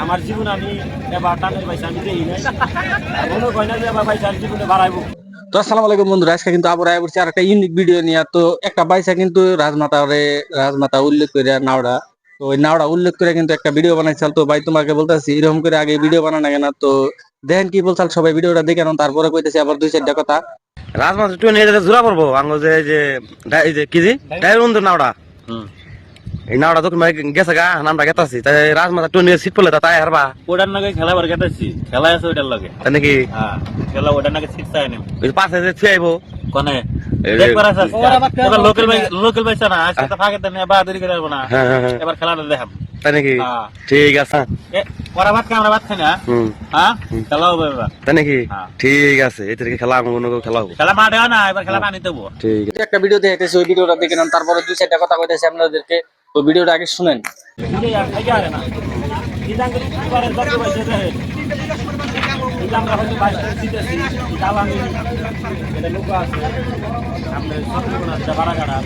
আমার জীবন আমি এবার টানের পয়সা আমি দেই নাই মনে কয় না যে এবার পয়সা জীবনে বাড়াইবো। তো আসসালামু আলাইকুম বন্ধুরা, আজকে কিন্তু আবার আয়া পড়ছি আর একটা ইউনিক ভিডিও নিয়ে। তো একটা বাইসা কিন্তু রাজমাতা উল্লেখ করে নাওড়া, তো ওই নাওড়া উল্লেখ করে কিন্তু একটা ভিডিও বানাইছাল। তো ভাই তোমাকে বলতেছি এরকম করে আগে ভিডিও বানানো কেন, তো দেখেন কি বলছাল সবাই, ভিডিওটা দেখে নাও, তারপরে কইতেছি আবার দুই চারটা কথা। রাজমাছ একটু নিয়ে যেতে জোড়া পড়বো আঙ্গ এই যে কি জি ডাইর বন্ধু নাওড়া এই নাওড়া তো গেছে গা নামটা গেতাছি তাই রাজমাছ একটু নিয়ে সিট পড়লে তাই হারবা ওটার নাকি খেলা বার কেটেছি, খেলা আছে ওটার লগে। তাই নাকি হ্যাঁ খেলা ওটার নাকি সিট চাই নেম ওই পাশে যে ছুঁয়ে আইবো কোনে দেখবার আছে এবার লোকাল পয়সা না আজকে তো ফাঁকে দেন এবার দেরি করে আসবো না। হ্যাঁ হ্যাঁ হ্যাঁ এবার খেলাটা দেখাম। তাই নাকি হ্যাঁ। ঠিক আছে ওরা ভাত খাই আমরা ভাত খাই না। হ্যাঁ খেলা হবে এবার। তাই নাকি হ্যাঁ। ঠিক আছে এই থেকে খেলা আমার কোনো খেলা হবো খেলা মাঠে হয় না, এবার খেলা পানি দেবো। ঠিক আছে একটা ভিডিও দেখাইতেছি, ওই ভিডিওটা দেখে নাও, তারপরে দুই চারটা কথা কইতেছি আপনাদেরকে। তো ভিডিওটা আগে শুনেন। বুঝে আর খাই আর না ইদাঙ্গে এবারে দক্ষ পয়সা দেয় ইদাঙ্গে হয়তো বাইরে দিতেছি দালামি এটা লোক আছে আমরা সবগুলো আছে বাড়াগাড়া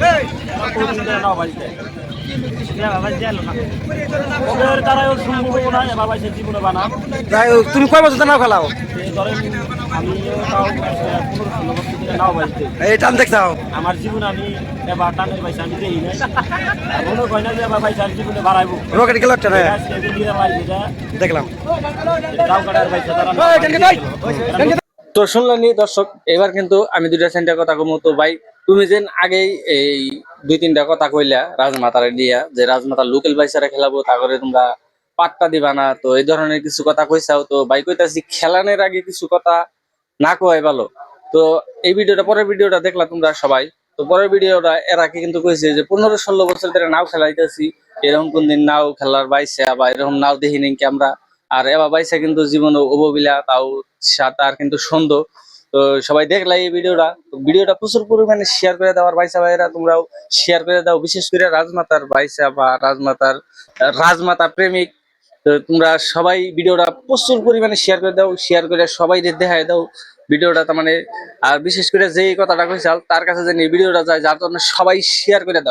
কোন দিন নাও বাড়িতে এটা বাবা জানো না ওদের দ্বারা ওর সম্ভব না এ বাবা সে জীবনে বানা। তুমি কয় বছর নাও খেলাও ধরেন আমি তাও 15-16 বছর ধরে নাও বাড়িতে এই টান দেখছাও আমার জীবন আমি এবার টানের পয়সা আমি দেই নাই মনে কয় না যে এবার পয়সা জীবনে বাড়াইবো। রকেট গেল একটা আজকে দিদিরা ভাই যেটা দেখলাম দাও কাটার পয়সা তারা তো শুনলেনি দর্শক, এবার কিন্তু আমি দুইটা সেন্টার কথা কমু। তো ভাই তুমি যেন আগেই এই দুই তিনটা কথা কইলা রাজমাতারে দিয়া, যে রাজমাতার লোকাল বাইসারে খেলাবো, তা করে তোমরা পাত্তা দিবা না, তো এই ধরনের কিছু কথা কইছাও। তো ভাই কইতাছি খেলানোর আগে কিছু কথা না কয় ভালো। তো এই ভিডিওটা, পরের ভিডিওটা দেখলা তোমরা সবাই। তো পরের ভিডিওটা এর আগে কিন্তু কইছে যে 15-16 বছর ধরে নাও খেলাইতেছি, এরকম কোনদিন নাও খেলার বাইসা বা এরকম নাও দেখি নাকি আমরা। আর এবার বাইসা কিন্তু জীবন অববিলা তাও সাঁতার কিন্তু সুন্দর। তো সবাই দেখলাই এই ভিডিওটা, তো ভিডিওটা প্রচুর পরিমাণে শেয়ার করে দাও। আর বাইসা ভাইরা তোমরাও শেয়ার করে দাও, বিশেষ করে রাজমাতার বাইসা বা রাজমাতা প্রেমিক। তো তোমরা সবাই ভিডিওটা প্রচুর পরিমাণে শেয়ার করে দাও, শেয়ার করে সবাই দেখায় দাও ভিডিওটা। তার মানে আর বিশেষ করে যেই কথাটা কইছাল তার কাছে জানি ভিডিওটা যায়, যার জন্য সবাই শেয়ার করে দাও।